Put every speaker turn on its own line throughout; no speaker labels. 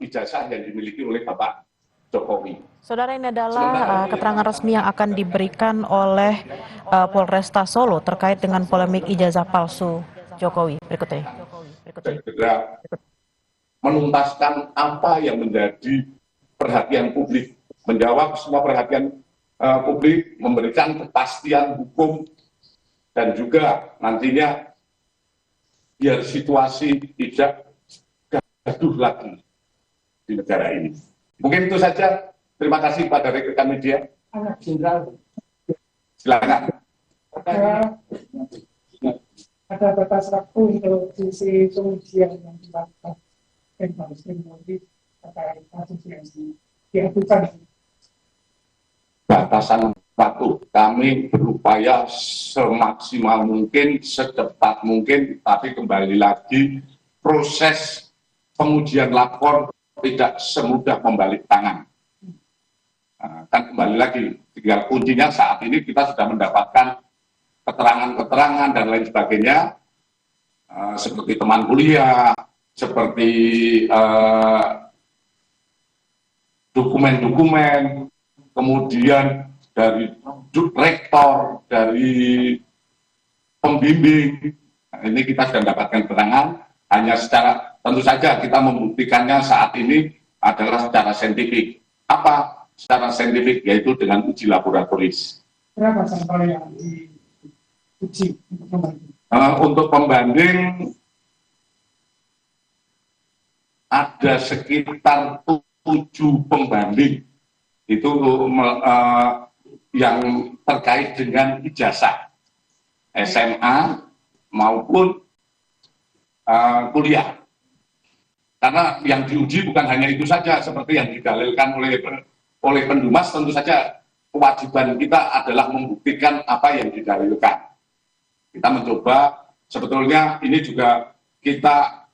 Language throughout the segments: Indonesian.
ijazah yang dimiliki oleh Bapak Jokowi.
Saudara, ini adalah keterangan resmi yang akan diberikan oleh Polresta Solo terkait dengan polemik ijazah palsu Jokowi. Berikut ini.
Segera menuntaskan apa yang menjadi perhatian publik, menjawab semua perhatian publik, memberikan kepastian hukum, dan juga nantinya biar situasi tidak gaduh lagi di negara ini. Mungkin itu saja. Terima kasih pada rekan media. Silakan.
Ada batas waktu untuk sisi pengujian yang dilakukan dan harus dimulai terkait kasus yang diadukan.
Batasan waktu, kami berupaya semaksimal mungkin, secepat mungkin, tapi kembali lagi proses pengujian lapor tidak semudah membalik tangan. Kan kembali lagi, tinggal kuncinya saat ini kita sudah mendapatkan keterangan-keterangan dan lain sebagainya, seperti teman kuliah, seperti dokumen-dokumen, kemudian dari rektor, dari pembimbing. Ini kita sudah mendapatkan keterangan, hanya secara, tentu saja kita membuktikannya saat ini adalah secara saintifik. Apa secara saintifik? Yaitu dengan uji laboratoris.
Berapa sampel yang diuji untuk pembanding?
Untuk pembanding ada sekitar 7 pembanding itu yang terkait dengan ijazah SMA maupun kuliah. Karena yang diuji bukan hanya itu saja, seperti yang didalilkan oleh Pendumas, tentu saja kewajiban kita adalah membuktikan apa yang didalilkan. Kita mencoba, sebetulnya ini juga kita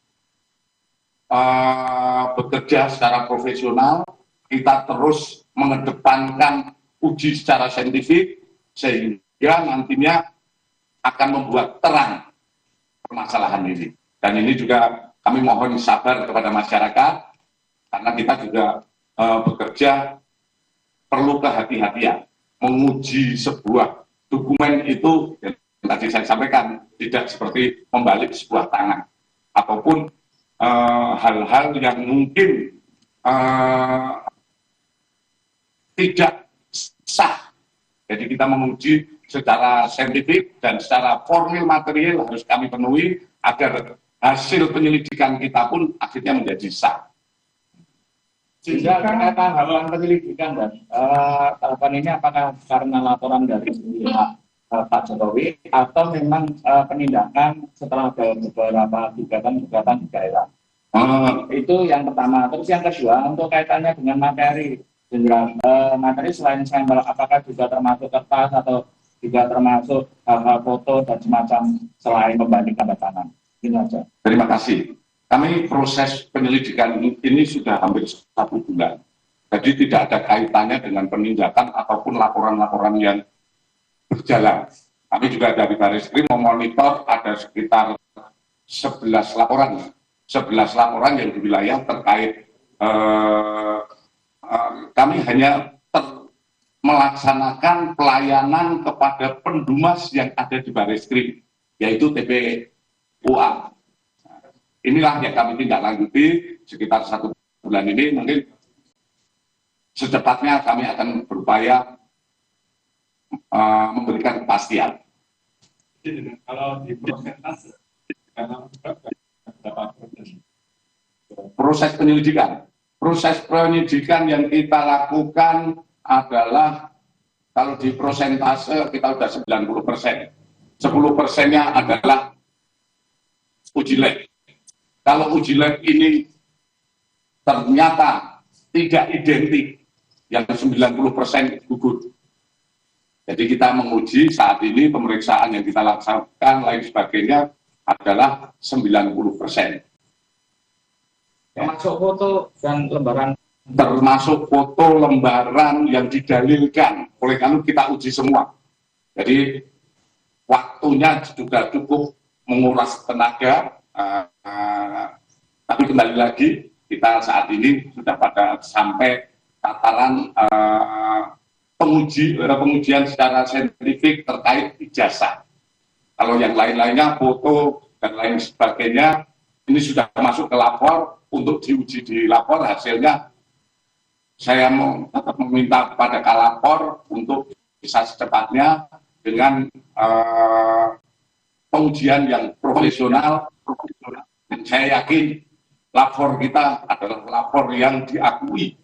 bekerja secara profesional, kita terus mengedepankan uji secara saintifik, sehingga nantinya akan membuat terang permasalahan ini. Dan ini juga kami mohon sabar kepada masyarakat, karena kita juga bekerja perlu kehati-hatian. Menguji sebuah dokumen itu, yang tadi saya sampaikan, tidak seperti membalik sebuah tangan, ataupun hal-hal yang mungkin tidak sah. Jadi kita menguji secara saintifik dan secara formil material harus kami penuhi agar hasil penyelidikan kita pun akhirnya menjadi sah.
Sehingga terkait hal penyelidikan dan tahapan ini apakah karena laporan dari Pak Jokowi atau memang penindakan setelah ada beberapa gugatan di daerah? Itu yang pertama. Terus yang kedua, untuk kaitannya dengan materi, materi selain sampel, apakah juga termasuk kertas atau juga termasuk hal-hal foto dan semacam selain pembanding tanda tangan? Ini saja.
Terima kasih. Kami proses penyelidikan ini sudah hampir 1 bulan. Jadi tidak ada kaitannya dengan penindakan ataupun laporan-laporan yang berjalan. Kami juga dari Barreskrim memonitor ada sekitar 11 laporan. 11 laporan yang di wilayah terkait kami hanya melaksanakan pelayanan kepada Pendumas yang ada di Barreskrim, yaitu TPUA. Inilah yang kami tindak lanjuti sekitar 1 bulan ini. Mungkin secepatnya kami akan berupaya memberikan kepastian.
Kalau di prosentase,
proses penyelidikan yang kita lakukan adalah kalau di prosentase kita sudah 90%. 10%-nya adalah uji lab. Kalau uji lab ini ternyata tidak identik, yang 90% gugur. Jadi kita menguji saat ini pemeriksaan yang kita laksanakan lain sebagainya adalah 90%.
Termasuk foto dan lembaran.
Termasuk foto lembaran yang didalilkan. Oleh karena kita uji semua. Jadi waktunya juga cukup menguras tenaga. Tapi kembali lagi, kita saat ini sudah pada sampai tataran pengujian secara saintifik terkait ijazah. Kalau yang lain-lainnya, foto dan lain sebagainya, ini sudah masuk ke lapor untuk diuji di lapor. Hasilnya saya mau tetap meminta kepada kalapor untuk bisa secepatnya dengan pengujian yang profesional. Dan saya yakin lapor kita adalah lapor yang diakui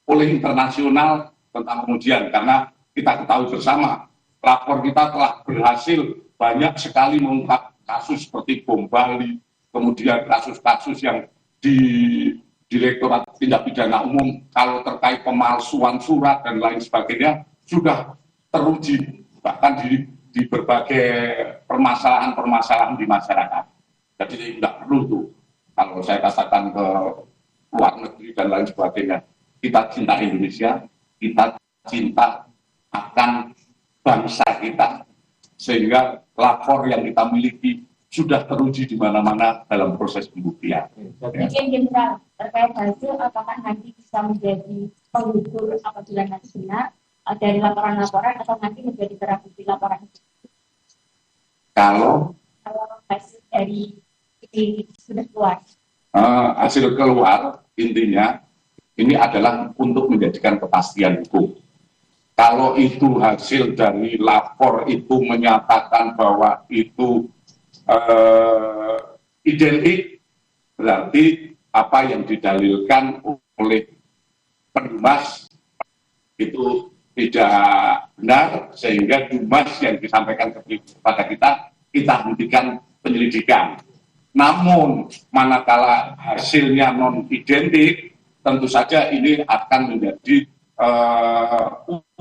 oleh internasional tentang pengujian, karena kita ketahui bersama lapor kita telah berhasil banyak sekali mengungkap kasus seperti bom Bali, kemudian kasus-kasus yang di Direktorat Tindak Pidana Umum kalau terkait pemalsuan surat dan lain sebagainya sudah teruji bahkan di berbagai permasalahan-permasalahan di masyarakat. Jadi tidak perlu tuh kalau saya katakan ke luar negeri dan lain sebagainya. Kita cinta Indonesia, kita cinta akan bangsa kita, sehingga lapor yang kita miliki sudah teruji di mana-mana dalam proses pembuktian.
Mungkin general terkait hasil, apakah nanti bisa menjadi pengukur apabila nanti benar dari laporan-laporan atau nanti menjadi barang bukti laporan?
Kalau
hasil dari ini sudah keluar.
Hasil keluar, intinya ini adalah untuk menjadikan kepastian hukum. Kalau itu hasil dari lapor itu menyatakan bahwa itu identik, berarti apa yang didalilkan oleh penumas itu tidak benar, sehingga dumas yang disampaikan kepada kita hentikan penyelidikan. Namun manakala hasilnya non identik, tentu saja ini akan menjadi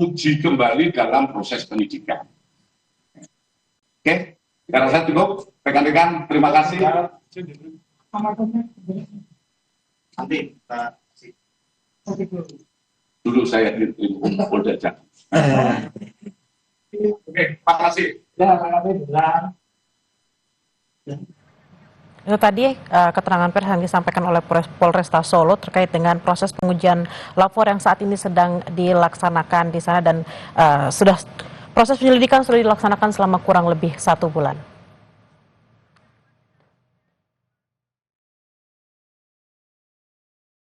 uji kembali dalam proses penyidikan. Oke, saya rasa cukup. Rekan-rekan, terima kasih.
Nanti Pak.
Dulu saya di Polda Jatim. Oke, terima kasih.
Ya, terima kasih.
Itu tadi keterangan pers yang disampaikan oleh Polresta Solo terkait dengan proses pengujian lapor yang saat ini sedang dilaksanakan di sana dan proses penyelidikan sudah dilaksanakan selama kurang lebih 1 bulan.